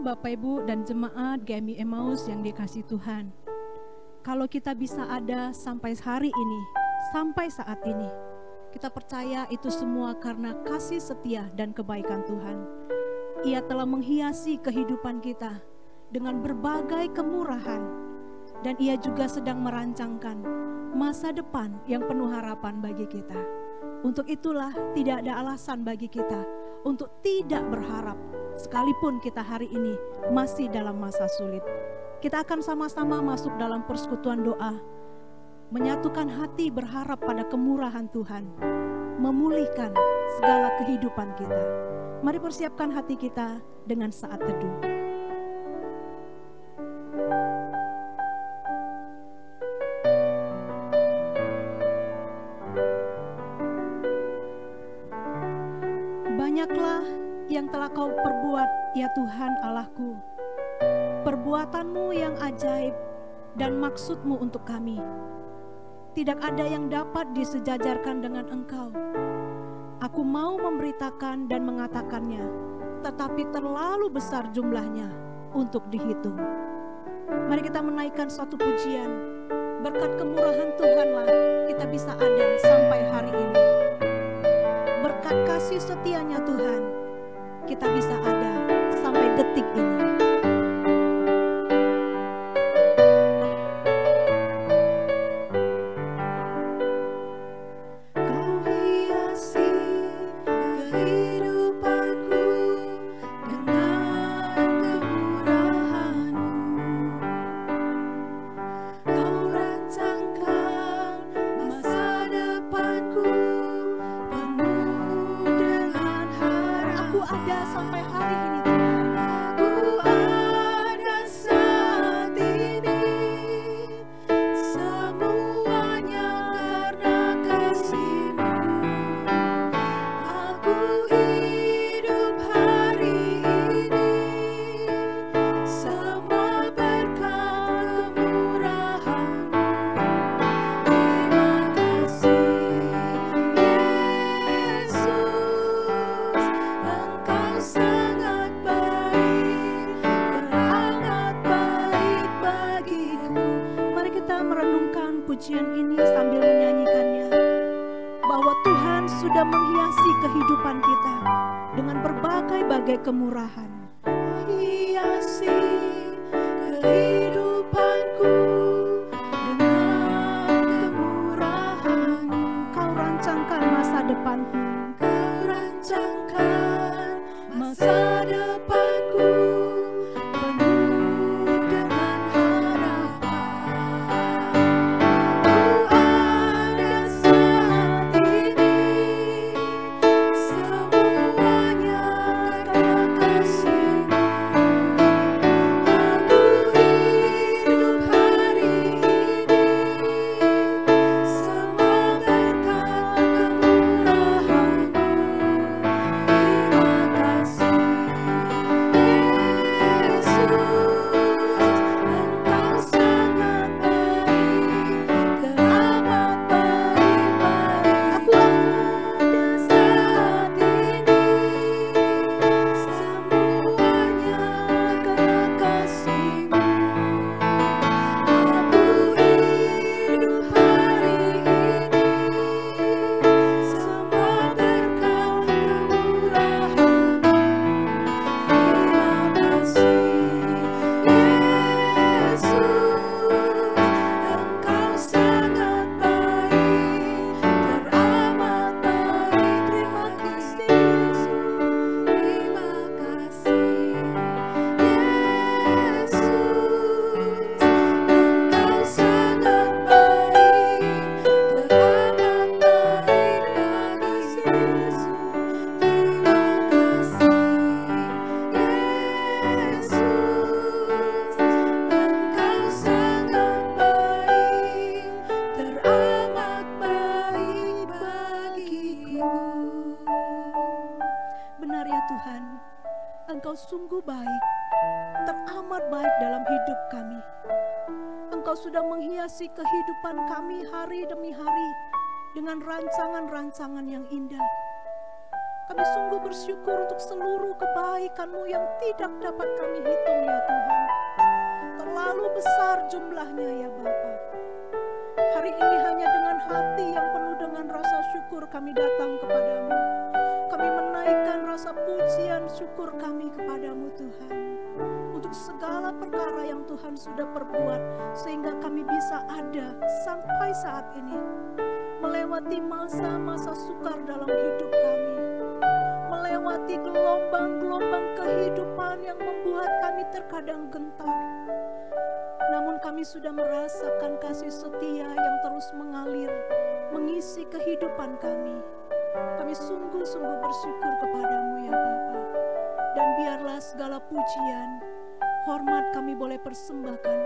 Bapak Ibu dan jemaat GMI Emmaus yang dikasihi Tuhan. Kalau kita bisa ada sampai hari ini, sampai saat ini, kita percaya itu semua karena kasih setia dan kebaikan Tuhan. Ia telah menghiasi kehidupan kita dengan berbagai kemurahan, dan Ia juga sedang merancangkan masa depan yang penuh harapan bagi kita. Untuk itulah tidak ada alasan bagi kita untuk tidak berharap, sekalipun kita hari ini masih dalam masa sulit. Kita akan sama-sama masuk dalam persekutuan doa, menyatukan hati berharap pada kemurahan Tuhan, memulihkan segala kehidupan kita. Mari persiapkan hati kita dengan saat teduh. Banyaklah yang telah Kau perbuat, ya Tuhan Allahku, perbuatan-Mu yang ajaib dan maksud-Mu untuk kami. Tidak ada yang dapat disejajarkan dengan Engkau. Aku mau memberitakan dan mengatakannya, tetapi terlalu besar jumlahnya untuk dihitung. Mari kita menaikkan suatu pujian. Berkat kemurahan Tuhanlah kita bisa ada sampai hari ini. Berkat kasih setianya Tuhan, kita bisa ada sampai detik ini. Kemurahan hiasi kehidupanku dengan kemurahan. Kau rancangkan masa depanku, Kau rancangkan masa depanku penuh dengan harapan. Ku ada saat ini, semuanya sungguh baik, teramat baik dalam hidup kami. Engkau sudah menghiasi kehidupan kami hari demi hari dengan rancangan-rancangan yang indah. Kami sungguh bersyukur untuk seluruh kebaikan-Mu yang tidak dapat kami hitung ya Tuhan. Terlalu besar jumlahnya ya Bapa. Hari ini hanya dengan hati yang penuh dengan rasa syukur kami datang kepadamu. Kami menaikkan rasa pujian syukur kami kepadamu Tuhan. Untuk segala perkara yang Tuhan sudah perbuat sehingga kami bisa ada sampai saat ini. Melewati masa-masa sukar dalam hidup kami. Melewati gelombang-gelombang kehidupan yang membuat kami terkadang gentar. Namun kami sudah merasakan kasih setia yang terus mengalir, mengisi kehidupan kami. Kami sungguh-sungguh bersyukur kepadamu ya Bapa. Dan biarlah segala pujian, hormat kami boleh persembahkan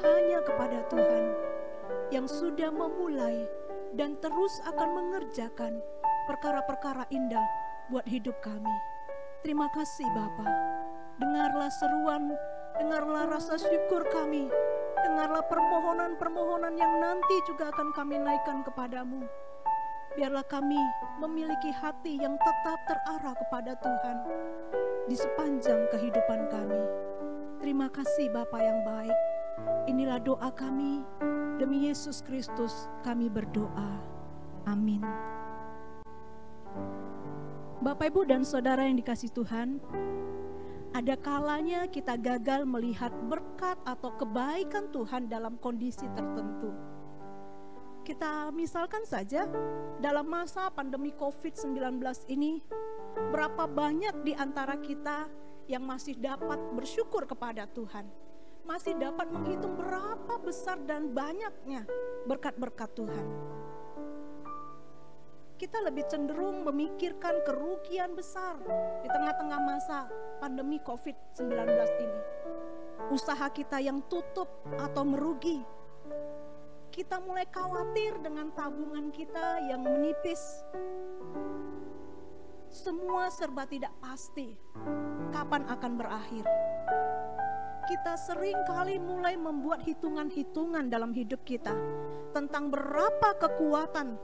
hanya kepada Tuhan yang sudah memulai dan terus akan mengerjakan perkara-perkara indah buat hidup kami. Terima kasih Bapa. Dengarlah seruan, dengarlah rasa syukur kami, dengarlah permohonan-permohonan yang nanti juga akan kami naikkan kepadamu. Biarlah kami memiliki hati yang tetap terarah kepada Tuhan di sepanjang kehidupan kami. Terima kasih Bapa yang baik. Inilah doa kami, demi Yesus Kristus kami berdoa. Amin. Bapak, Ibu, dan Saudara yang dikasihi Tuhan, ada kalanya kita gagal melihat berkat atau kebaikan Tuhan dalam kondisi tertentu. Kita misalkan saja dalam masa pandemi COVID-19 ini, berapa banyak di antara kita yang masih dapat bersyukur kepada Tuhan, masih dapat menghitung berapa besar dan banyaknya berkat-berkat Tuhan. Kita lebih cenderung memikirkan kerugian besar di tengah-tengah masa pandemi COVID-19 ini. Usaha kita yang tutup atau merugi. Kita mulai khawatir dengan tabungan kita yang menipis. Semua serba tidak pasti kapan akan berakhir. Kita sering kali mulai membuat hitungan-hitungan dalam hidup kita tentang berapa kekuatan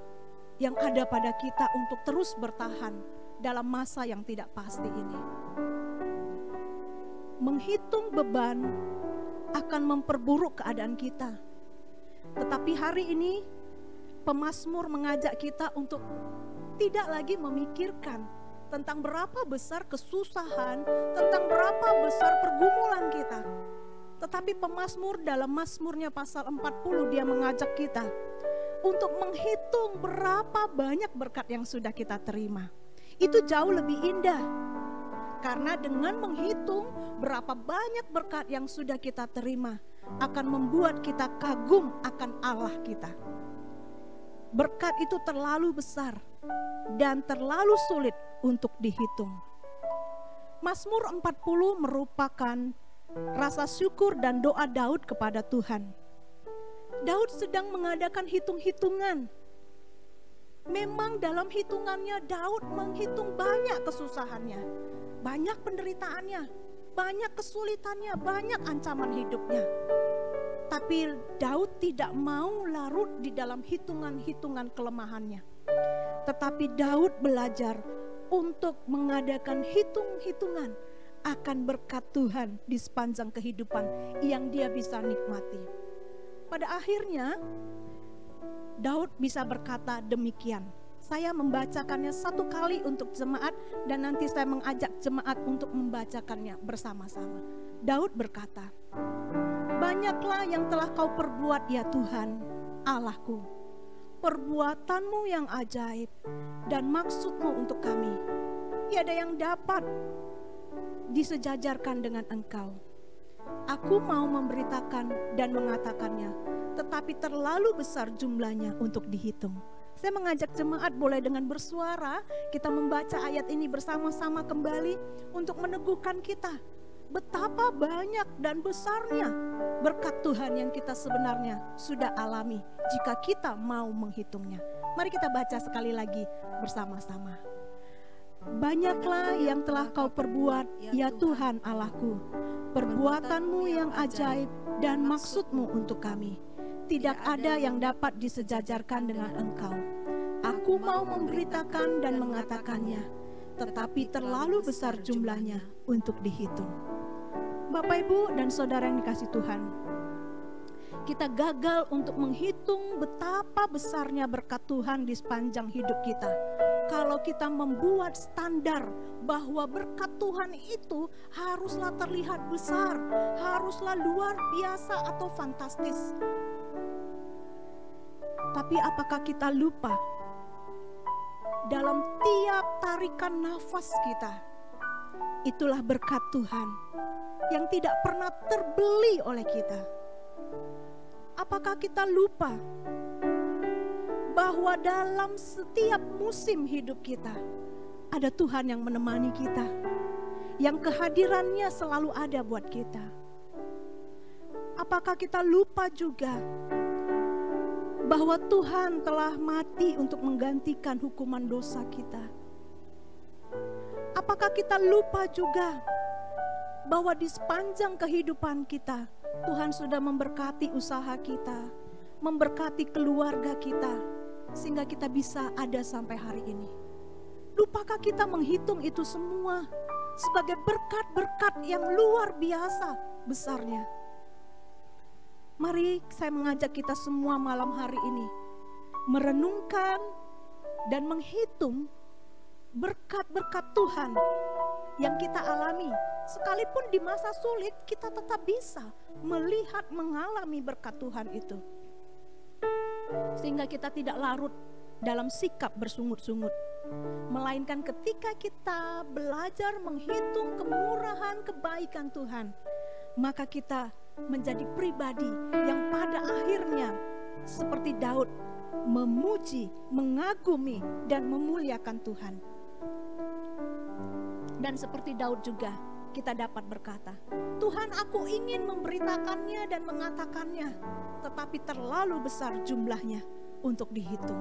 yang ada pada kita untuk terus bertahan dalam masa yang tidak pasti ini. Menghitung beban akan memperburuk keadaan kita. Tetapi hari ini pemazmur mengajak kita untuk tidak lagi memikirkan tentang berapa besar kesusahan, tentang berapa besar pergumulan kita. Tetapi pemazmur dalam Mazmurnya pasal 40 dia mengajak kita untuk menghitung berapa banyak berkat yang sudah kita terima. Itu jauh lebih indah. Karena dengan menghitung berapa banyak berkat yang sudah kita terima akan membuat kita kagum akan Allah kita. Berkat itu terlalu besar dan terlalu sulit untuk dihitung. Mazmur 40 merupakan rasa syukur dan doa Daud kepada Tuhan. Daud sedang mengadakan hitung-hitungan. Memang dalam hitungannya Daud menghitung banyak kesusahannya, banyak penderitaannya, banyak kesulitannya, banyak ancaman hidupnya. Tapi Daud tidak mau larut di dalam hitungan-hitungan kelemahannya. Tetapi Daud belajar untuk mengadakan hitung-hitungan akan berkat Tuhan di sepanjang kehidupan yang dia bisa nikmati. Pada akhirnya Daud bisa berkata demikian. Saya membacakannya satu kali untuk jemaat dan nanti saya mengajak jemaat untuk membacakannya bersama-sama. Daud berkata, "Banyaklah yang telah kau perbuat ya Tuhan, Allahku. Perbuatanmu yang ajaib dan maksudmu untuk kami. Tiada yang dapat disejajarkan dengan Engkau. Aku mau memberitakan dan mengatakannya, tetapi terlalu besar jumlahnya untuk dihitung." Saya mengajak jemaat boleh dengan bersuara kita membaca ayat ini bersama-sama kembali untuk meneguhkan kita betapa banyak dan besarnya berkat Tuhan yang kita sebenarnya sudah alami jika kita mau menghitungnya. Mari kita baca sekali lagi bersama-sama. Banyaklah yang telah kau perbuat ya Tuhan Allahku, perbuatanmu yang ajaib dan maksudmu untuk kami. Tidak ada yang dapat disejajarkan dengan Engkau. Aku mau memberitakan dan mengatakannya, tetapi terlalu besar jumlahnya untuk dihitung. Bapak, Ibu, dan saudara yang dikasihi Tuhan, kita gagal untuk menghitung betapa besarnya berkat Tuhan di sepanjang hidup kita. Kalau kita membuat standar bahwa berkat Tuhan itu haruslah terlihat besar, haruslah luar biasa atau fantastis. Tapi apakah kita lupa dalam tiap tarikan nafas kita, itulah berkat Tuhan yang tidak pernah terbeli oleh kita. Apakah kita lupa bahwa dalam setiap musim hidup kita ada Tuhan yang menemani kita, yang kehadirannya selalu ada buat kita? Apakah kita lupa juga bahwa Tuhan telah mati untuk menggantikan hukuman dosa kita? Apakah kita lupa juga bahwa di sepanjang kehidupan kita Tuhan sudah memberkati usaha kita, memberkati keluarga kita, sehingga kita bisa ada sampai hari ini? Lupakah kita menghitung itu semua sebagai berkat-berkat yang luar biasa besarnya? Mari saya mengajak kita semua malam hari ini merenungkan dan menghitung berkat-berkat Tuhan yang kita alami. Sekalipun di masa sulit kita tetap bisa melihat, mengalami berkat Tuhan itu, sehingga kita tidak larut dalam sikap bersungut-sungut, melainkan ketika kita belajar menghitung kemurahan kebaikan Tuhan, maka kita menjadi pribadi yang pada akhirnya seperti Daud memuji, mengagumi, dan memuliakan Tuhan. Dan seperti Daud juga kita dapat berkata, Tuhan, aku ingin memberitakannya dan mengatakannya, tetapi terlalu besar jumlahnya untuk dihitung.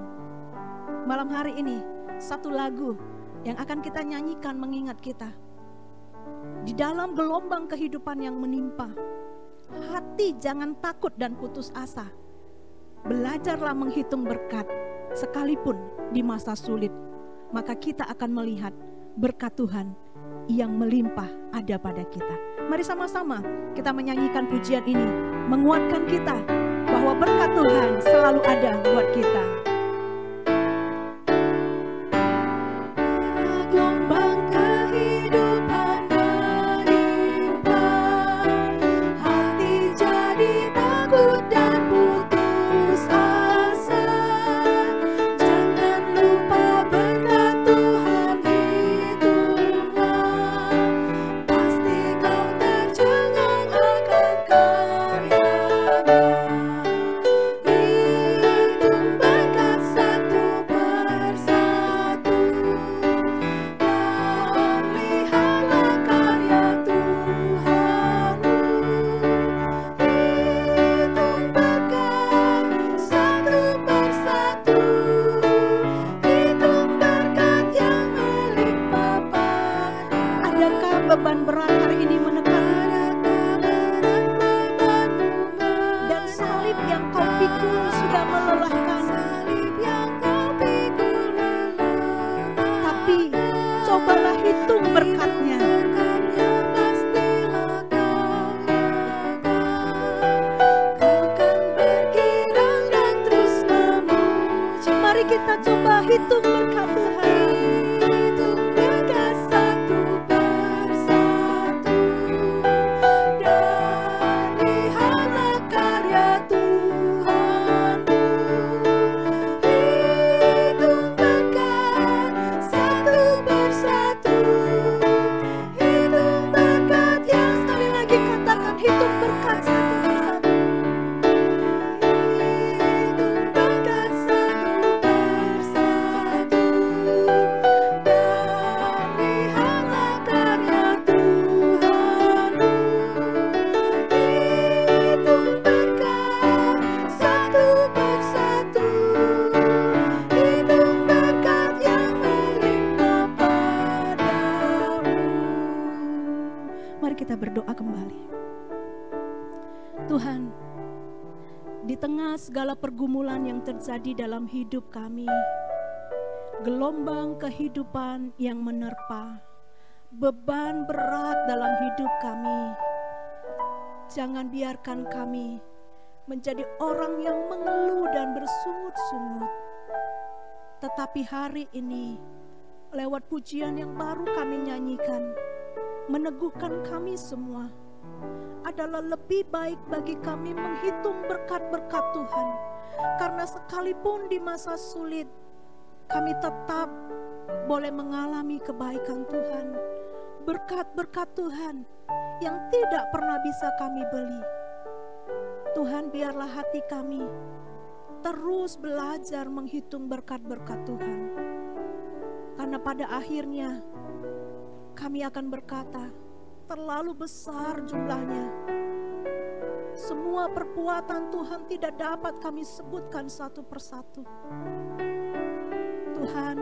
Malam hari ini satu lagu yang akan kita nyanyikan mengingat kita di dalam gelombang kehidupan yang menimpa. Hati jangan takut dan putus asa. Belajarlah menghitung berkat sekalipun di masa sulit, maka kita akan melihat berkat Tuhan yang melimpah ada pada kita. Mari sama-sama kita menyanyikan pujian ini, menguatkan kita bahwa berkat Tuhan selalu ada buat kita. Gelombang kehidupan menimpa, hati jadi takut dan putus asa. Jangan lupa berkat Tuhan hitunglah, pasti kau tercengang akan karyanya. Hitung berkat satu persatu, dan lihatlah karya Tuhanmu. Hitung berkat satu persatu, hitung berkat yang melimpah pada. Adakah beban berat hari ini menekan dan salib yang kau pikul sudah melelahkan? Salib yang kau pikul melelahkan. Tapi cobalah hitung berkatnya. Berkatnya pastilah kau rasakan. Kau kan bergirang dan terus memuji. Mari kita coba hitung berkat Tuhan. Hitung berkat satu persatu, dan lihatlah karya Tuhanmu. Hitung berkat satu persatu, hitung berkat yang Sekali lagi katakan hitung berkat satu persatu. hitung berkat satu persatu, dan lihatlah karya Tuhanmu. Hitung berkat satu persatu, hitung berkat yang melimpah padamu. Mari kita berdoa kembali. Tuhan, di tengah segala pergumulan yang terjadi dalam hidup kami, gelombang kehidupan yang menerpa, beban berat dalam hidup kami. Jangan biarkan kami menjadi orang yang mengeluh dan bersungut-sungut. Tetapi hari ini, lewat pujian yang baru kami nyanyikan, meneguhkan kami semua, adalah lebih baik bagi kami menghitung berkat-berkat Tuhan. Karena sekalipun di masa sulit, kami tetap boleh mengalami kebaikan Tuhan, berkat-berkat Tuhan yang tidak pernah bisa kami beli. Tuhan, biarlah hati kami terus belajar menghitung berkat-berkat Tuhan. Karena pada akhirnya kami akan berkata, terlalu besar jumlahnya. Semua perbuatan Tuhan tidak dapat kami sebutkan satu persatu. Tuhan,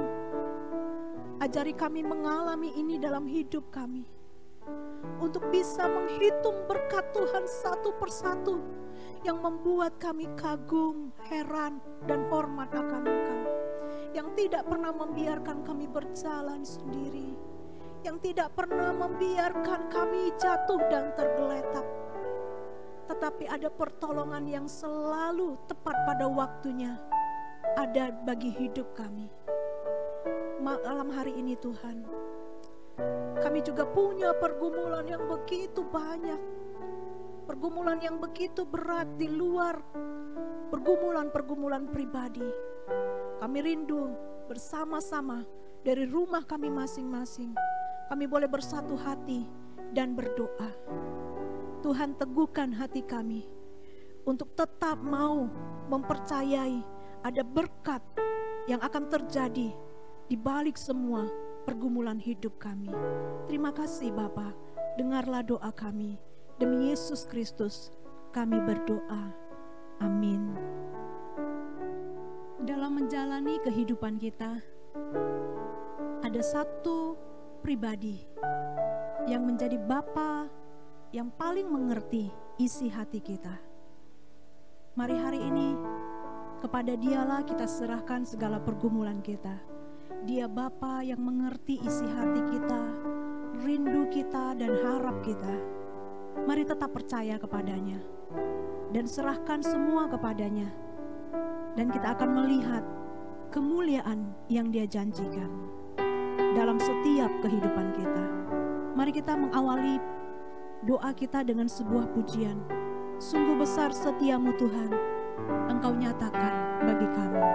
ajari kami mengalami ini dalam hidup kami, untuk bisa menghitung berkat Tuhan satu persatu yang membuat kami kagum, heran, dan hormat akan Engkau, yang tidak pernah membiarkan kami berjalan sendiri, yang tidak pernah membiarkan kami jatuh dan tergeletak, tetapi ada pertolongan yang selalu tepat pada waktunya ada bagi hidup kami. Malam hari ini Tuhan, kami juga punya pergumulan yang begitu banyak, pergumulan yang begitu berat di luar pergumulan-pergumulan pribadi. Kami rindu bersama-sama dari rumah kami masing-masing, kami boleh bersatu hati dan berdoa. Tuhan, teguhkan hati kami untuk tetap mau mempercayai ada berkat yang akan terjadi di balik semua pergumulan hidup kami. Terima kasih Bapa, dengarlah doa kami. Demi Yesus Kristus kami berdoa. Amin. Dalam menjalani kehidupan kita, ada satu pribadi yang menjadi Bapa yang paling mengerti isi hati kita. Mari hari ini kepada Dialah kita serahkan segala pergumulan kita. Dia Bapa yang mengerti isi hati kita, rindu kita dan harap kita. Mari tetap percaya kepadanya dan serahkan semua kepadanya, dan kita akan melihat kemuliaan yang Dia janjikan dalam setiap kehidupan kita. Mari kita mengawali doa kita dengan sebuah pujian. Sungguh besar setiamu Tuhan, Engkau nyatakan bagi kami.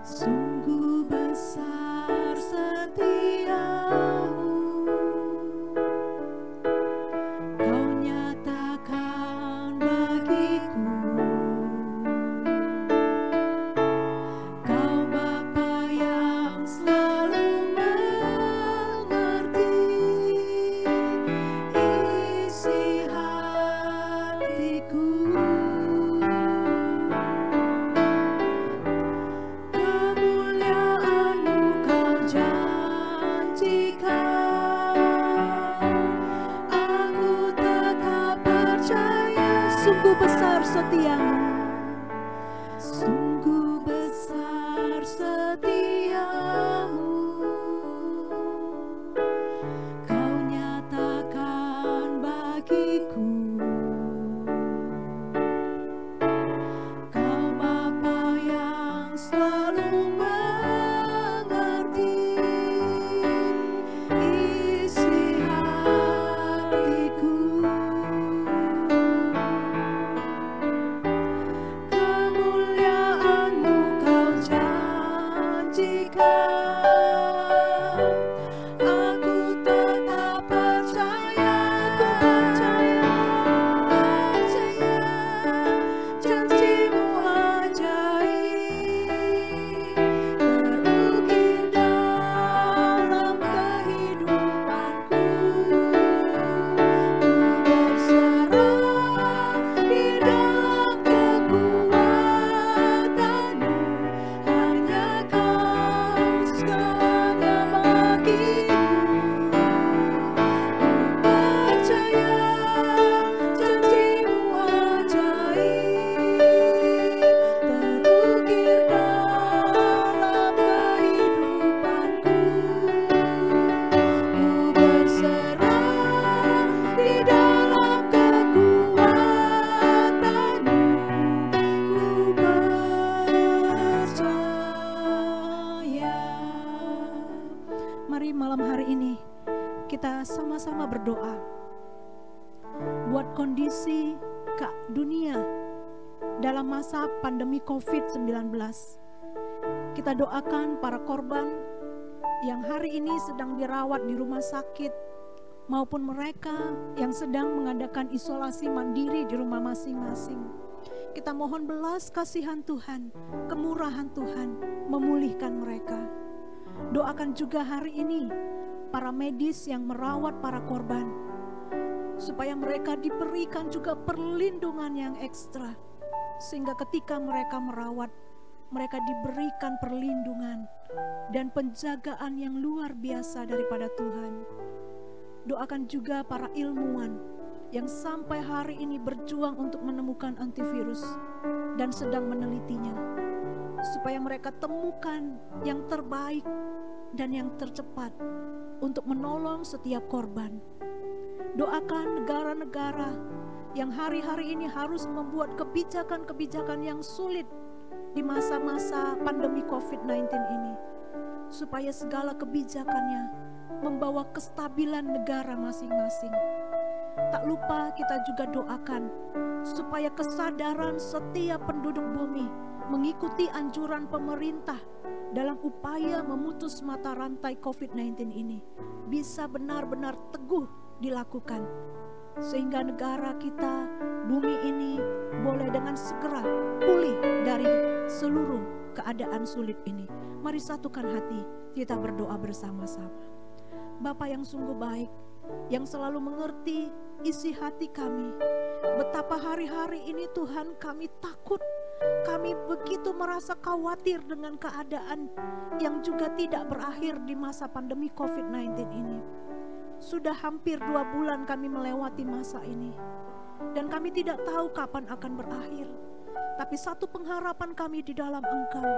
Sungguh besar setiamu, Kau nyatakan bagiku. Kau Bapa yang selalu mengerti isi hatiku. Kemuliaan-Mu Kau janjikan, aku tetap percaya. Sungguh besar setiamu, sungguh besar setiamu, Kau nyatakan bagiku. Kau Bapa yang selalu mengerti isi hatiku. Mari malam hari ini kita sama-sama berdoa buat kondisi dunia dalam masa pandemi COVID-19. Kita doakan para korban yang hari ini sedang dirawat di rumah sakit, maupun mereka yang sedang mengadakan isolasi mandiri di rumah masing-masing. Kita mohon belas kasihan Tuhan, kemurahan Tuhan memulihkan mereka. Doakan juga hari ini para medis yang merawat para korban, supaya mereka diberikan juga perlindungan yang ekstra, sehingga ketika mereka merawat, mereka diberikan perlindungan dan penjagaan yang luar biasa daripada Tuhan. Doakan juga para ilmuwan yang sampai hari ini berjuang untuk menemukan antivirus dan sedang menelitinya, supaya mereka temukan yang terbaik dan yang tercepat untuk menolong setiap korban. Doakan negara-negara yang hari-hari ini harus membuat kebijakan-kebijakan yang sulit di masa-masa pandemi COVID-19 ini, supaya segala kebijakannya membawa kestabilan negara masing-masing. Tak lupa kita juga doakan supaya kesadaran setiap penduduk bumi mengikuti anjuran pemerintah dalam upaya memutus mata rantai COVID-19 ini bisa benar-benar teguh dilakukan, sehingga negara kita, bumi ini boleh dengan segera pulih dari seluruh keadaan sulit ini. Mari satukan hati, kita berdoa bersama-sama. Bapa yang sungguh baik, yang selalu mengerti isi hati kami, betapa hari-hari ini Tuhan kami takut, kami begitu merasa khawatir dengan keadaan yang juga tidak berakhir di masa pandemi COVID-19 ini. Sudah hampir 2 bulan kami melewati masa ini, dan kami tidak tahu kapan akan berakhir. Tapi satu pengharapan kami di dalam Engkau,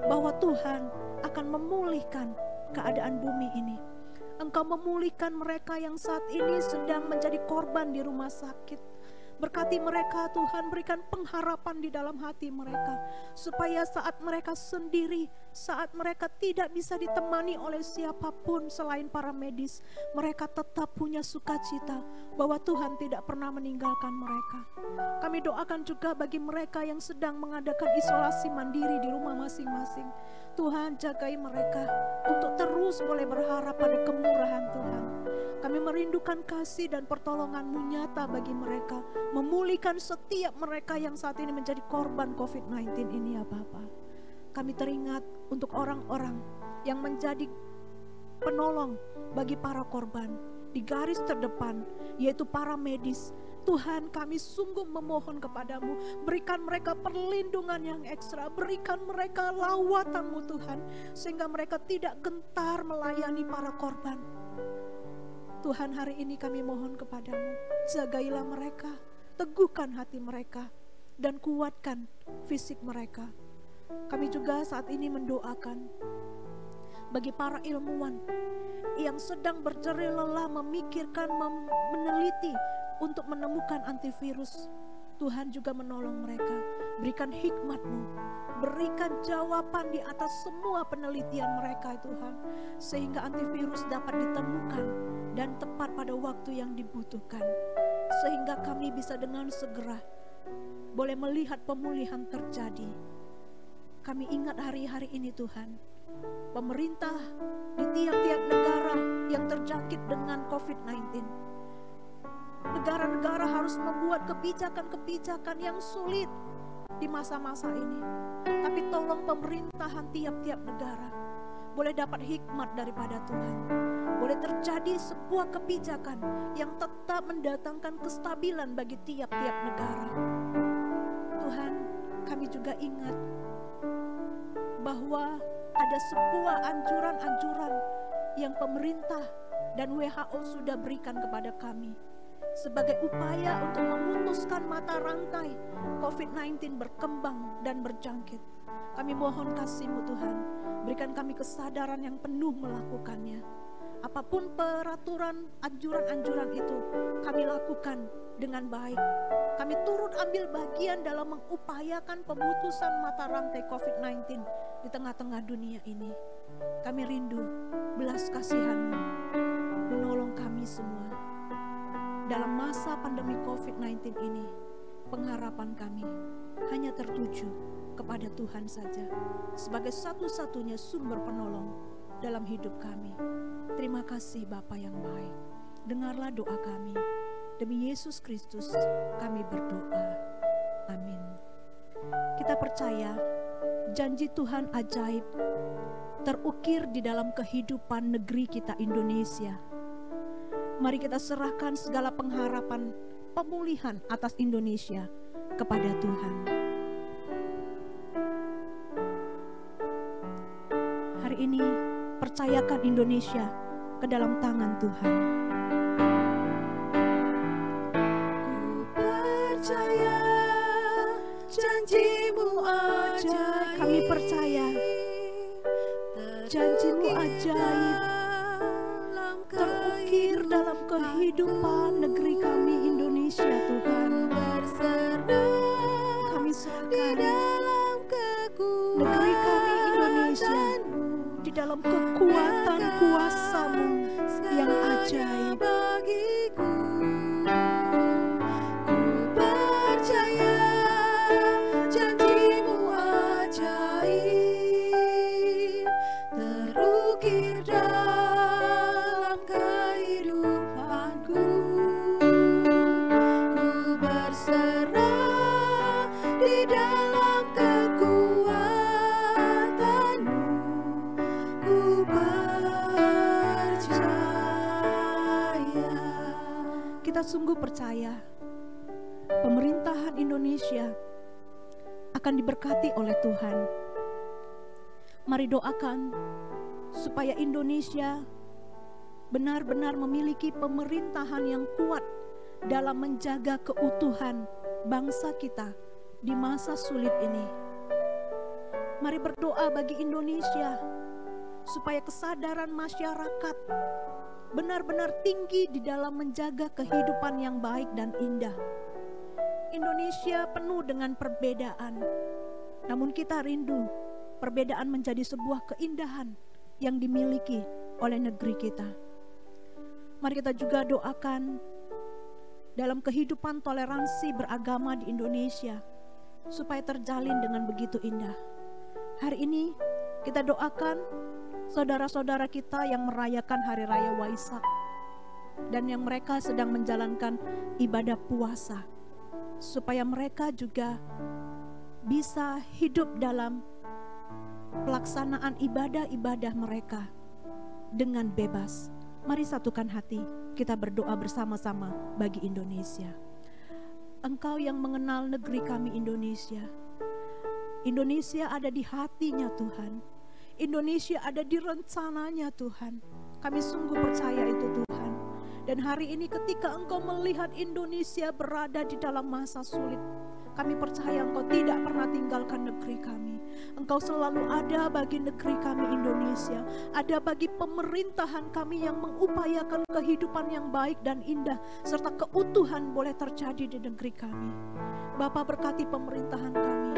bahwa Tuhan akan memulihkan keadaan bumi ini. Engkau memulihkan mereka yang saat ini sedang menjadi korban di rumah sakit. Berkati mereka Tuhan, berikan pengharapan di dalam hati mereka, supaya saat mereka sendiri, saat mereka tidak bisa ditemani oleh siapapun selain para medis, mereka tetap punya sukacita bahwa Tuhan tidak pernah meninggalkan mereka. Kami doakan juga bagi mereka yang sedang mengadakan isolasi mandiri di rumah masing-masing. Tuhan jagai mereka untuk terus boleh berharap pada kemurahan Tuhan. Kami merindukan kasih dan pertolongan-Mu nyata bagi mereka, memulihkan setiap mereka yang saat ini menjadi korban COVID-19 ini ya Bapa. Kami teringat untuk orang-orang yang menjadi penolong bagi para korban di garis terdepan, yaitu para medis. Tuhan, kami sungguh memohon kepadamu, berikan mereka perlindungan yang ekstra, berikan mereka lawatan-Mu Tuhan, sehingga mereka tidak gentar melayani para korban. Tuhan, hari ini kami mohon kepadamu, jagailah mereka, teguhkan hati mereka, dan kuatkan fisik mereka. Kami juga saat ini mendoakan bagi para ilmuwan yang sedang berjerih lelah memikirkan, meneliti untuk menemukan antivirus. Tuhan juga menolong mereka, berikan hikmat-Mu, berikan jawaban di atas semua penelitian mereka Tuhan, sehingga antivirus dapat ditemukan dan tepat pada waktu yang dibutuhkan, sehingga kami bisa dengan segera boleh melihat pemulihan terjadi. Kami ingat hari-hari ini Tuhan, pemerintah di tiap-tiap negara yang terjangkit dengan COVID-19, negara-negara harus membuat kebijakan-kebijakan yang sulit di masa-masa ini. Tapi tolong pemerintahan tiap-tiap negara boleh dapat hikmat daripada Tuhan, boleh terjadi sebuah kebijakan yang tetap mendatangkan kestabilan bagi tiap-tiap negara. Tuhan, kami juga ingat bahwa ada sebuah anjuran-anjuran yang pemerintah dan WHO sudah berikan kepada kami sebagai upaya untuk memutuskan mata rantai COVID-19 berkembang dan berjangkit. Kami mohon kasih-Mu Tuhan, berikan kami kesadaran yang penuh melakukannya. Apapun peraturan, anjuran-anjuran itu, kami lakukan dengan baik. Kami turut ambil bagian dalam mengupayakan pemutusan mata rantai COVID-19 di tengah-tengah dunia ini. Kami rindu belas kasihan-Mu menolong kami semua. Dalam masa pandemi COVID-19 ini, pengharapan kami hanya tertuju kepada Tuhan saja sebagai satu-satunya sumber penolong dalam hidup kami. Terima kasih Bapa yang baik. Dengarlah doa kami. Demi Yesus Kristus kami berdoa. Amin. Kita percaya janji Tuhan ajaib terukir di dalam kehidupan negeri kita Indonesia. Mari kita serahkan segala pengharapan pemulihan atas Indonesia kepada Tuhan. Hari ini percayakan Indonesia ke dalam tangan Tuhan. Ku percaya janji-Mu ajaib. Kami percaya janji-Mu ajaib terukir dalam kehidupan negeri kami Indonesia, Tuhan. Kami serahkan negeri kami Indonesia di dalam kekuatan kuasa-Mu yang ajaib. Bagiku, ku percaya janji-Mu ajaib terukir dalam kehidupanku. Ku berserah di dalam kekuatan-Mu. Ku percaya. Kita sungguh percaya pemerintahan Indonesia akan diberkati oleh Tuhan. Mari doakan supaya Indonesia benar-benar memiliki pemerintahan yang kuat dalam menjaga keutuhan bangsa kita di masa sulit ini. Mari berdoa bagi Indonesia supaya kesadaran masyarakat benar-benar tinggi di dalam menjaga kehidupan yang baik dan indah. Indonesia penuh dengan perbedaan, namun kita rindu perbedaan menjadi sebuah keindahan yang dimiliki oleh negeri kita. Mari kita juga doakan dalam kehidupan toleransi beragama di Indonesia supaya terjalin dengan begitu indah. Hari ini kita doakan saudara-saudara kita yang merayakan Hari Raya Waisak dan yang mereka sedang menjalankan ibadah puasa, supaya mereka juga bisa hidup dalam pelaksanaan ibadah-ibadah mereka dengan bebas. Mari satukan hati, kita berdoa bersama-sama bagi Indonesia. Engkau yang mengenal negeri kami Indonesia. Indonesia ada di hatinya Tuhan. Indonesia ada di rencananya Tuhan. Kami sungguh percaya itu Tuhan. Dan hari ini ketika Engkau melihat Indonesia berada di dalam masa sulit, kami percaya Engkau tidak pernah tinggalkan negeri kami. Engkau selalu ada bagi negeri kami Indonesia. Ada bagi pemerintahan kami yang mengupayakan kehidupan yang baik dan indah, serta keutuhan boleh terjadi di negeri kami. Bapa, berkati pemerintahan kami.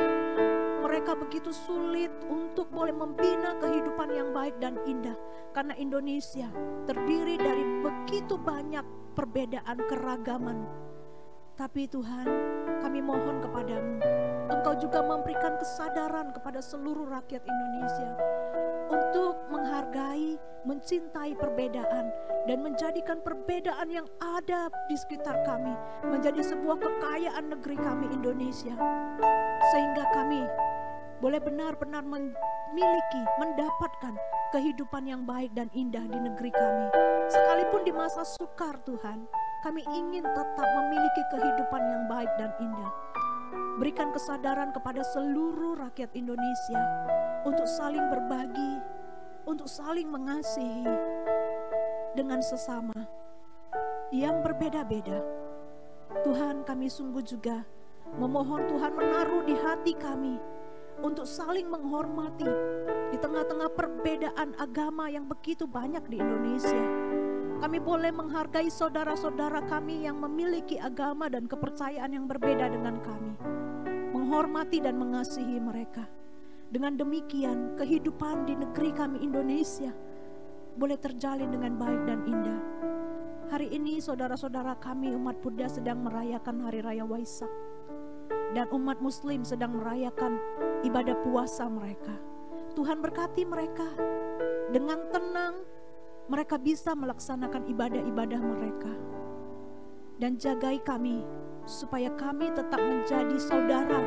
Mereka begitu sulit untuk boleh membina kehidupan yang baik dan indah, karena Indonesia terdiri dari begitu banyak perbedaan keragaman. Tapi Tuhan, kami mohon kepadamu, Engkau juga memberikan kesadaran kepada seluruh rakyat Indonesia untuk menghargai, mencintai perbedaan, dan menjadikan perbedaan yang ada di sekitar kami menjadi sebuah kekayaan negeri kami Indonesia, sehingga kami boleh benar-benar memiliki, mendapatkan kehidupan yang baik dan indah di negeri kami. Sekalipun di masa sukar Tuhan, kami ingin tetap memiliki kehidupan yang baik dan indah. Berikan kesadaran kepada seluruh rakyat Indonesia untuk saling berbagi, untuk saling mengasihi dengan sesama yang berbeda-beda. Tuhan, kami sungguh juga memohon Tuhan menaruh di hati kami untuk saling menghormati di tengah-tengah perbedaan agama yang begitu banyak di Indonesia. Kami boleh menghargai saudara-saudara kami yang memiliki agama dan kepercayaan yang berbeda dengan kami, menghormati dan mengasihi mereka. Dengan demikian, kehidupan di negeri kami Indonesia boleh terjalin dengan baik dan indah. Hari ini saudara-saudara kami umat Buddha sedang merayakan Hari Raya Waisak, dan umat Muslim sedang merayakan ibadah puasa mereka. Tuhan berkati mereka, dengan tenang mereka bisa melaksanakan ibadah-ibadah mereka. Dan jagai kami supaya kami tetap menjadi saudara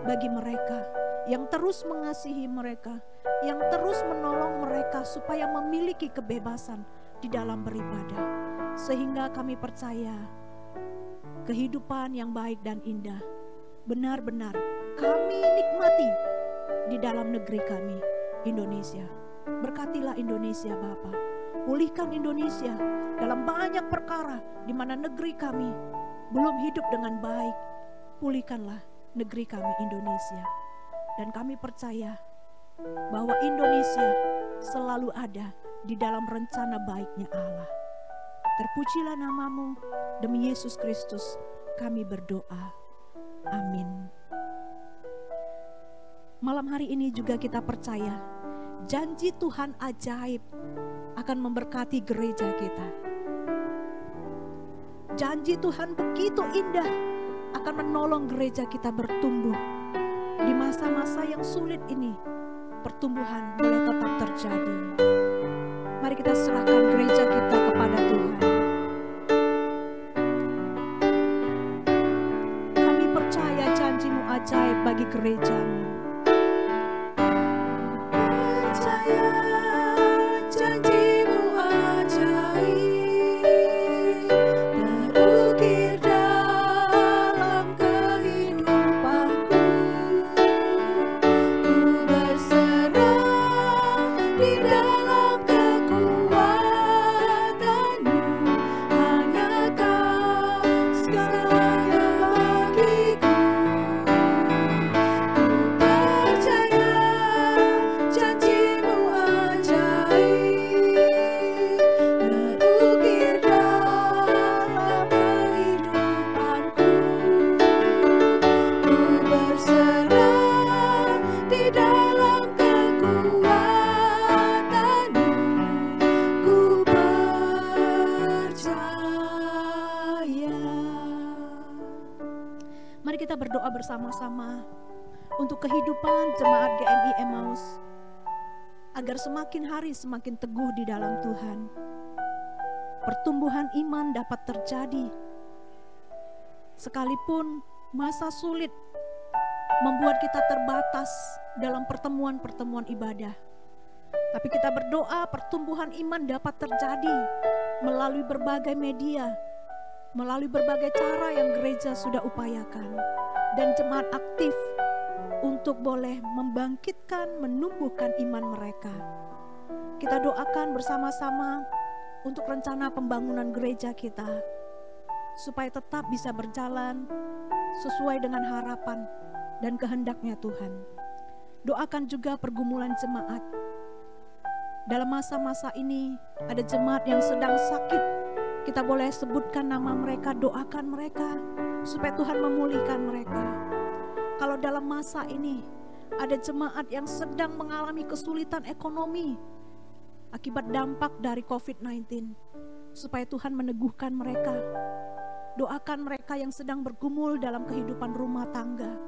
bagi mereka, yang terus mengasihi mereka, yang terus menolong mereka supaya memiliki kebebasan di dalam beribadah. Sehingga kami percaya kehidupan yang baik dan indah benar-benar kami nikmati di dalam negeri kami, Indonesia. Berkatilah Indonesia Bapa, pulihkan Indonesia dalam banyak perkara di mana negeri kami belum hidup dengan baik. Pulihkanlah negeri kami Indonesia. Dan kami percaya bahwa Indonesia selalu ada di dalam rencana baiknya Allah. Terpujilah namamu, demi Yesus Kristus kami berdoa. Amin. Malam hari ini juga kita percaya janji Tuhan ajaib akan memberkati gereja kita. Janji Tuhan begitu indah akan menolong gereja kita bertumbuh. Di masa-masa yang sulit ini, pertumbuhan boleh tetap terjadi. Mari kita serahkan gereja kita kepada Tuhan. Kami percaya janji-Mu ajaib bagi gereja-Mu. Percaya janji-Mu ajaib terukir dalam kehidupanku. Ku berserah di dalam kekuatan-Mu, hanya Kau segalanya bagiku. Ku percaya janji-Mu ajaib terukir dalam kehidupanku. Ku berserah di dalam kekuatan-Mu, ku percaya. Mari kita berdoa bersama-sama untuk kehidupan jemaat GMI Emmaus, agar semakin hari semakin teguh di dalam Tuhan. Pertumbuhan iman dapat terjadi, sekalipun masa sulit membuat kita terbatas dalam pertemuan-pertemuan ibadah. Tapi kita berdoa pertumbuhan iman dapat terjadi melalui berbagai media, melalui berbagai cara yang gereja sudah upayakan. Dan jemaat aktif untuk boleh membangkitkan, menumbuhkan iman mereka. Kita doakan bersama-sama untuk rencana pembangunan gereja kita, supaya tetap bisa berjalan sesuai dengan harapan dan kehendaknya Tuhan. Doakan juga pergumulan jemaat. Dalam masa-masa ini ada jemaat yang sedang sakit, kita boleh sebutkan nama mereka, doakan mereka supaya Tuhan memulihkan mereka. Kalau dalam masa ini ada jemaat yang sedang mengalami kesulitan ekonomi akibat dampak dari COVID-19, supaya Tuhan meneguhkan mereka. Doakan mereka yang sedang bergumul dalam kehidupan rumah tangga,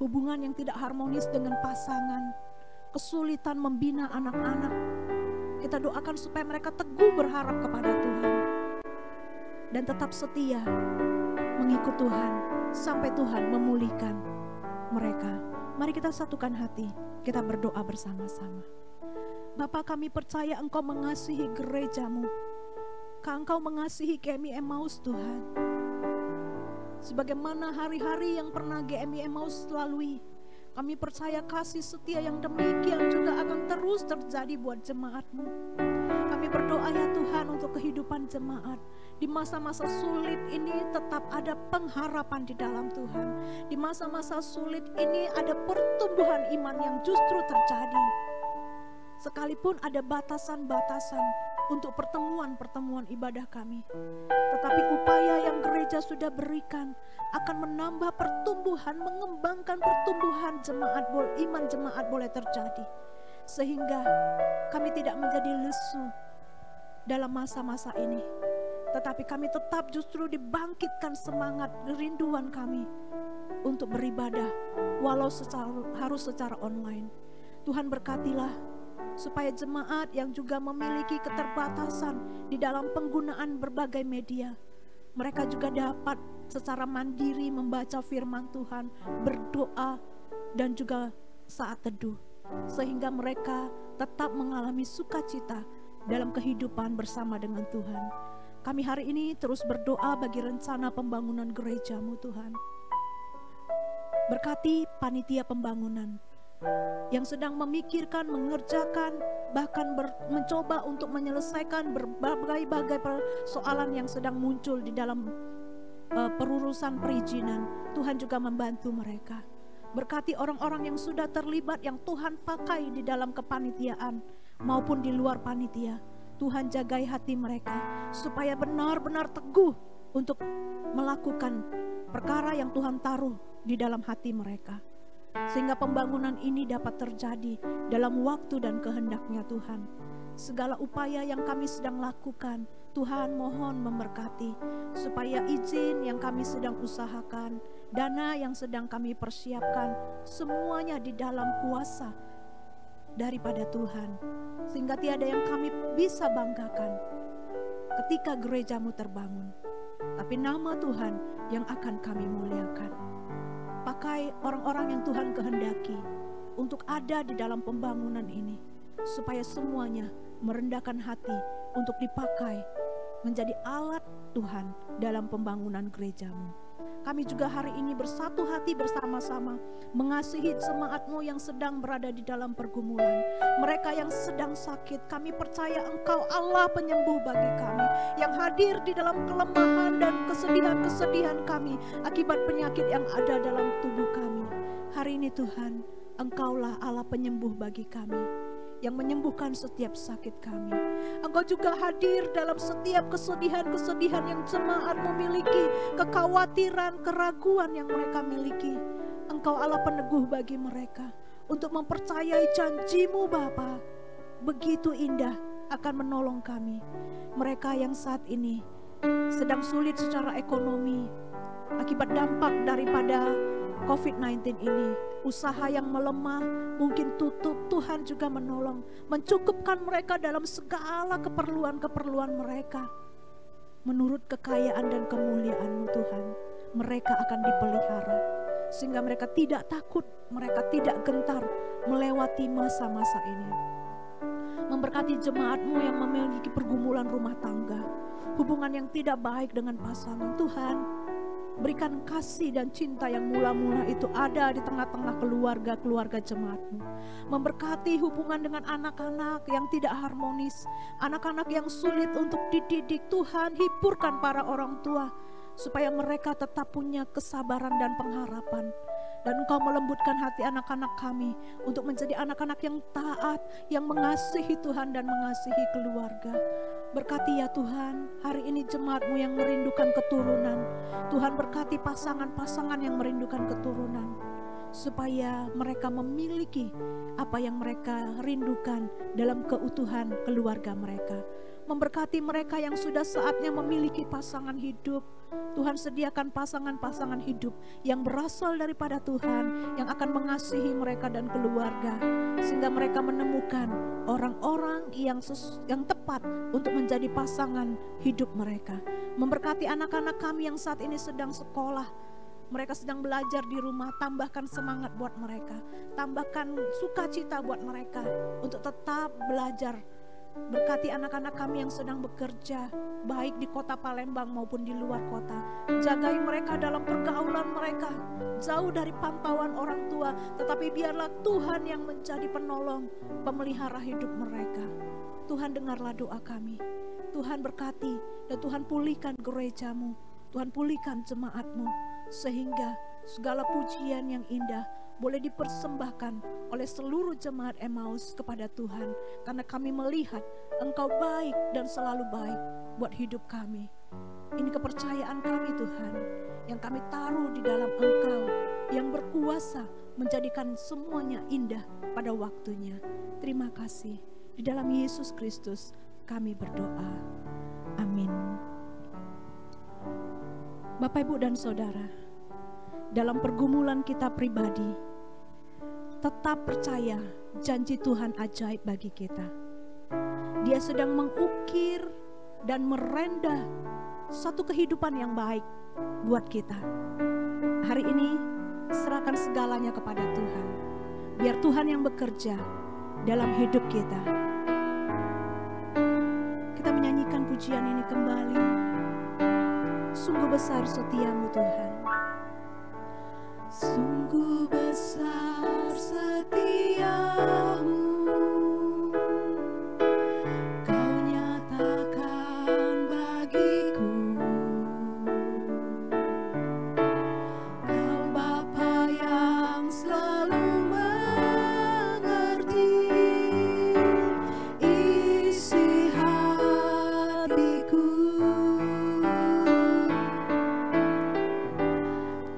hubungan yang tidak harmonis dengan pasangan, kesulitan membina anak-anak. Kita doakan supaya mereka teguh berharap kepada Tuhan dan tetap setia mengikut Tuhan sampai Tuhan memulihkan mereka. Mari kita satukan hati, kita berdoa bersama-sama. Bapa, kami percaya Engkau mengasihi gereja-Mu, Engkau mengasihi GMI Emmaus Tuhan. Sebagaimana hari-hari yang pernah GMI Emmaus lalui, kami percaya kasih setia yang demikian juga akan terus terjadi buat jemaat-Mu. Kami berdoa ya Tuhan untuk kehidupan jemaat. Di masa-masa sulit ini tetap ada pengharapan di dalam Tuhan. Di masa-masa sulit ini ada pertumbuhan iman yang justru terjadi. Sekalipun ada batasan-batasan untuk pertemuan-pertemuan ibadah kami, tetapi upaya yang gereja sudah berikan akan menambah pertumbuhan, mengembangkan pertumbuhan jemaat, iman jemaat boleh terjadi. Sehingga kami tidak menjadi lesu dalam masa-masa ini. Tetapi kami tetap justru dibangkitkan semangat kerinduan kami untuk beribadah walau harus secara online. Tuhan berkatilah supaya jemaat yang juga memiliki keterbatasan di dalam penggunaan berbagai media, mereka juga dapat secara mandiri membaca firman Tuhan, berdoa, dan juga saat teduh, sehingga mereka tetap mengalami sukacita dalam kehidupan bersama dengan Tuhan. Kami hari ini terus berdoa bagi rencana pembangunan gereja-Mu Tuhan. Berkati panitia pembangunan yang sedang memikirkan, mengerjakan, bahkan mencoba untuk menyelesaikan berbagai persoalan yang sedang muncul di dalam perurusan perizinan. Tuhan juga membantu mereka. Berkati orang-orang yang sudah terlibat, yang Tuhan pakai di dalam kepanitiaan maupun di luar panitia. Tuhan jagai hati mereka supaya benar-benar teguh untuk melakukan perkara yang Tuhan taruh di dalam hati mereka, sehingga pembangunan ini dapat terjadi dalam waktu dan kehendaknya Tuhan. Segala upaya yang kami sedang lakukan, Tuhan mohon memberkati, supaya izin yang kami sedang usahakan, dana yang sedang kami persiapkan, semuanya di dalam kuasa daripada Tuhan, sehingga tiada yang kami bisa banggakan ketika gereja-Mu terbangun, tapi nama Tuhan yang akan kami muliakan. Pakai orang-orang yang Tuhan kehendaki untuk ada di dalam pembangunan ini, supaya semuanya merendahkan hati untuk dipakai menjadi alat Tuhan dalam pembangunan gereja-Mu. Kami juga hari ini bersatu hati bersama-sama mengasihi jemaat-Mu yang sedang berada di dalam pergumulan. Mereka yang sedang sakit, kami percaya Engkau Allah penyembuh bagi kami, yang hadir di dalam kelemahan dan kesedihan-kesedihan kami akibat penyakit yang ada dalam tubuh kami. Hari ini Tuhan, Engkaulah Allah penyembuh bagi kami, yang menyembuhkan setiap sakit kami. Engkau juga hadir dalam setiap kesedihan-kesedihan yang jemaat-Mu miliki, kekhawatiran, keraguan yang mereka miliki. Engkau Allah peneguh bagi mereka untuk mempercayai janji-Mu Bapa, begitu indah akan menolong kami. Mereka yang saat ini sedang sulit secara ekonomi akibat dampak daripada COVID-19 ini, usaha yang melemah, mungkin tutup, Tuhan juga menolong, mencukupkan mereka dalam segala keperluan-keperluan mereka. Menurut kekayaan dan kemuliaan-Mu Tuhan, mereka akan dipelihara, sehingga mereka tidak takut, mereka tidak gentar melewati masa-masa ini. Memberkati jemaat-Mu yang memiliki pergumulan rumah tangga, hubungan yang tidak baik dengan pasangan. Tuhan, berikan kasih dan cinta yang mula-mula itu ada di tengah-tengah keluarga-keluarga jemaat-Mu. Memberkati hubungan dengan anak-anak yang tidak harmonis, anak-anak yang sulit untuk dididik. Tuhan, hiburkan para orang tua supaya mereka tetap punya kesabaran dan pengharapan. Dan Engkau melembutkan hati anak-anak kami untuk menjadi anak-anak yang taat, yang mengasihi Tuhan dan mengasihi keluarga. Berkati ya Tuhan, hari ini jemaat-Mu yang merindukan keturunan. Tuhan berkati pasangan-pasangan yang merindukan keturunan, supaya mereka memiliki apa yang mereka rindukan dalam keutuhan keluarga mereka. Memberkati mereka yang sudah saatnya memiliki pasangan hidup. Tuhan, sediakan pasangan-pasangan hidup yang berasal daripada Tuhan, yang akan mengasihi mereka dan keluarga, sehingga mereka menemukan orang-orang yang tepat untuk menjadi pasangan hidup mereka. Memberkati anak-anak kami yang saat ini sedang sekolah, mereka sedang belajar di rumah. Tambahkan semangat buat mereka, tambahkan sukacita buat mereka untuk tetap belajar. Berkati anak-anak kami yang sedang bekerja, baik di kota Palembang maupun di luar kota. Jagai mereka dalam pergaulan mereka, jauh dari pantauan orang tua, tetapi biarlah Tuhan yang menjadi penolong, pemelihara hidup mereka. Tuhan, dengarlah doa kami. Tuhan berkati dan Tuhan pulihkan gereja-Mu, Tuhan pulihkan jemaat-Mu, sehingga segala pujian yang indah boleh dipersembahkan oleh seluruh jemaat Emmaus kepada Tuhan, karena kami melihat Engkau baik dan selalu baik buat hidup kami. Ini kepercayaan kami Tuhan, yang kami taruh di dalam Engkau yang berkuasa menjadikan semuanya indah pada waktunya. Terima kasih. Di dalam Yesus Kristus kami berdoa. Amin. Bapak, Ibu, dan Saudara, dalam pergumulan kita pribadi, tetap percaya janji Tuhan ajaib bagi kita. Dia sedang mengukir dan merendah satu kehidupan yang baik buat kita. Hari ini serahkan segalanya kepada Tuhan. Biar Tuhan yang bekerja dalam hidup kita. Kita menyanyikan pujian ini kembali. Sungguh besar setiamu Tuhan. Sungguh besar setiamu, Kau nyatakan bagiku. Kau Bapa yang selalu mengerti isi hatiku.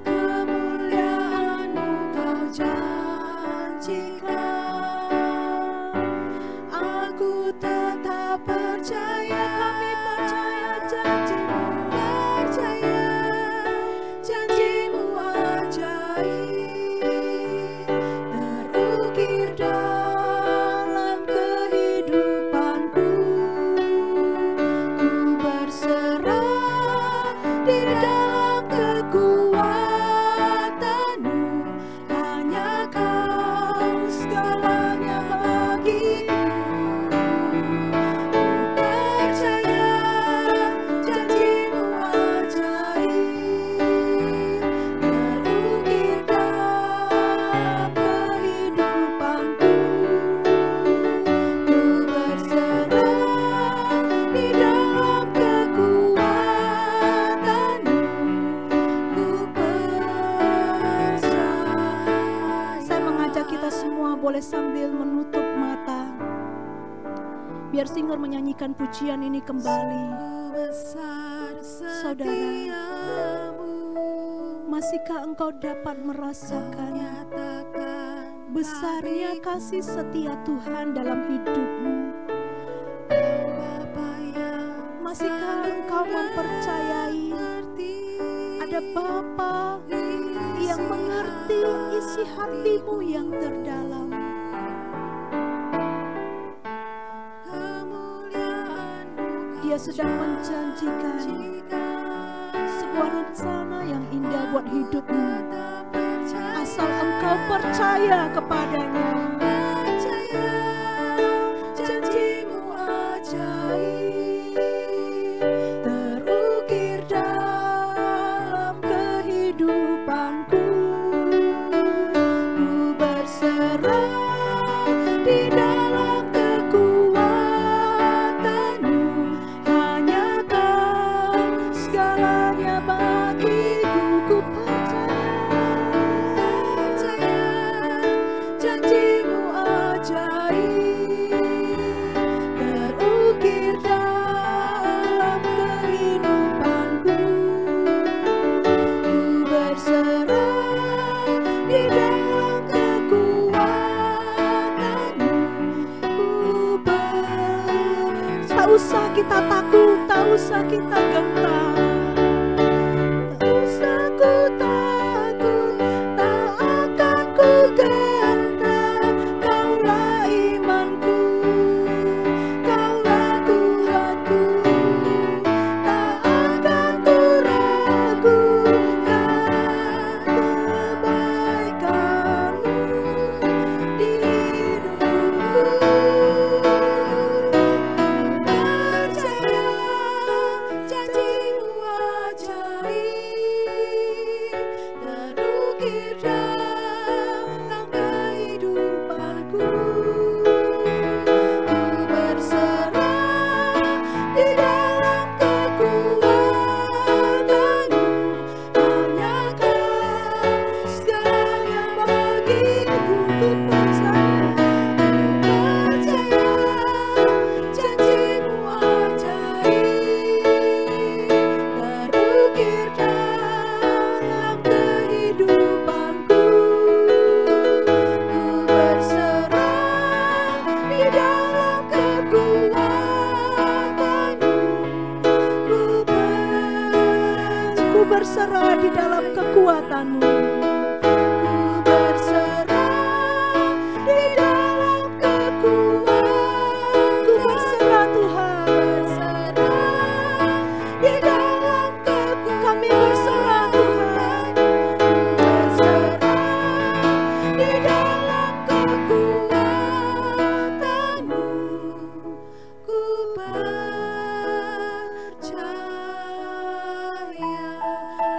Kemuliaan-Mu Kau janjikan, aku tetap percaya. Kami percaya janji-Mu, percaya janji-Mu ajaib, terukir dalam kehidupanku. Ku berserah di dalam kekuatan-Mu, hanya Kau segalanya bagiku. Ku percaya janji-Mu ajaib, terukir dalam kehidupanku. Ku berserah di dalam kekuatan-Mu, ku percaya. Saya mengajak kita semua boleh sambil menutup mata. Biar singer menyanyikan pujian ini kembali. Sungguh besar Saudara, setiamu, masihkah engkau dapat Kau merasakan nyatakan besarnya bagiku. kasih setia Tuhan dalam hidupmu? Kau Bapa yang Masihkah selalu engkau mempercayai mengerti ada Bapa yang mengerti isi hatimu yang terdalam? Kemuliaan-Mu Dia Kau sedang menjanjikan janjikan, sebuah rencana yang indah buat hidupmu, tetap percaya. asal engkau percaya kepadanya. Percaya janji-Mu ajaib, terukir dalam kehidupanku. Ku berserah di dalam kekuatan-Mu, hanya Kau segalanya bagiku. Ku percaya janji-Mu ajaib, terukir dalam kehidupanku. Ku berserah di dalam kekuatan-Mu, ku percaya. Tak usah kita takut, tak usah kita gentar. Tak usah ku takut, tak akan ku gentar. Kaulah imanku, Kaulah Tuhanku, tak akan ku ragukan kebaikan-Mu di hidupku. Percaya janji-Mu berserah di dalam kekuatan-Mu. Ku berserah di dalam kekuatan. Ku berserah Tuhan. Berserah di dalam kekuatan. Kami berserah Tuhan. Berserah di dalam kekuatan-Mu. Ku percaya.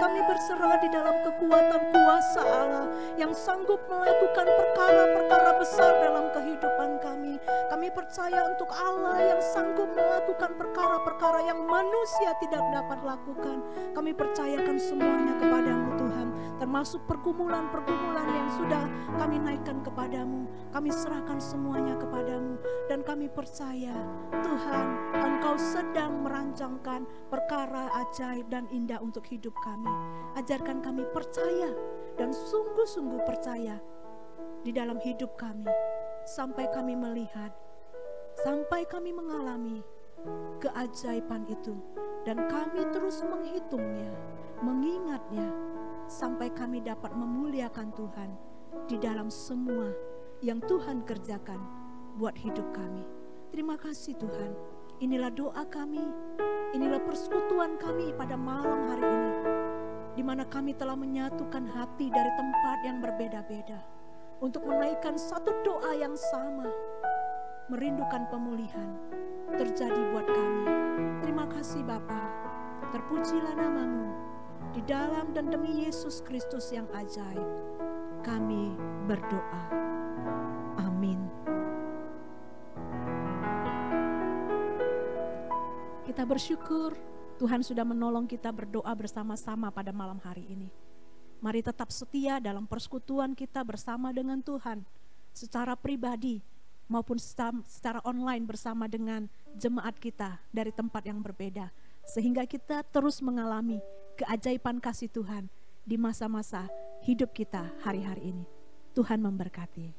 Kami berserah di dalam kekuatan kuasa Allah yang sanggup melakukan perkara-perkara besar dalam kehidupan kami. Kami percaya untuk Allah yang sanggup melakukan perkara-perkara yang manusia tidak dapat lakukan. Kami percayakan semuanya kepadamu Tuhan, termasuk pergumulan-pergumulan yang sudah kami naikkan kepadamu. Kami serahkan semuanya kepadamu dan kami percaya Tuhan, Engkau sedang merancangkan perkara ajaib dan indah untuk hidup kami. Ajarkan kami percaya dan sungguh-sungguh percaya di dalam hidup kami sampai kami melihat, sampai kami mengalami keajaiban itu, dan kami terus menghitungnya, mengingatnya sampai kami dapat memuliakan Tuhan di dalam semua yang Tuhan kerjakan buat hidup kami. Terima kasih Tuhan. Inilah doa kami, inilah persekutuan kami pada malam hari ini, di mana kami telah menyatukan hati dari tempat yang berbeda-beda untuk menaikkan satu doa yang sama, merindukan pemulihan terjadi buat kami. Terima kasih Bapa, terpujilah nama-Mu. Di dalam dan demi Yesus Kristus yang ajaib, kami berdoa. Amin. Kita bersyukur Tuhan sudah menolong kita berdoa bersama-sama pada malam hari ini. Mari tetap setia dalam persekutuan kita bersama dengan Tuhan, secara pribadi maupun secara online bersama dengan jemaat kita dari tempat yang berbeda, sehingga kita terus mengalami keajaiban kasih Tuhan di masa-masa hidup kita hari-hari ini. Tuhan memberkati.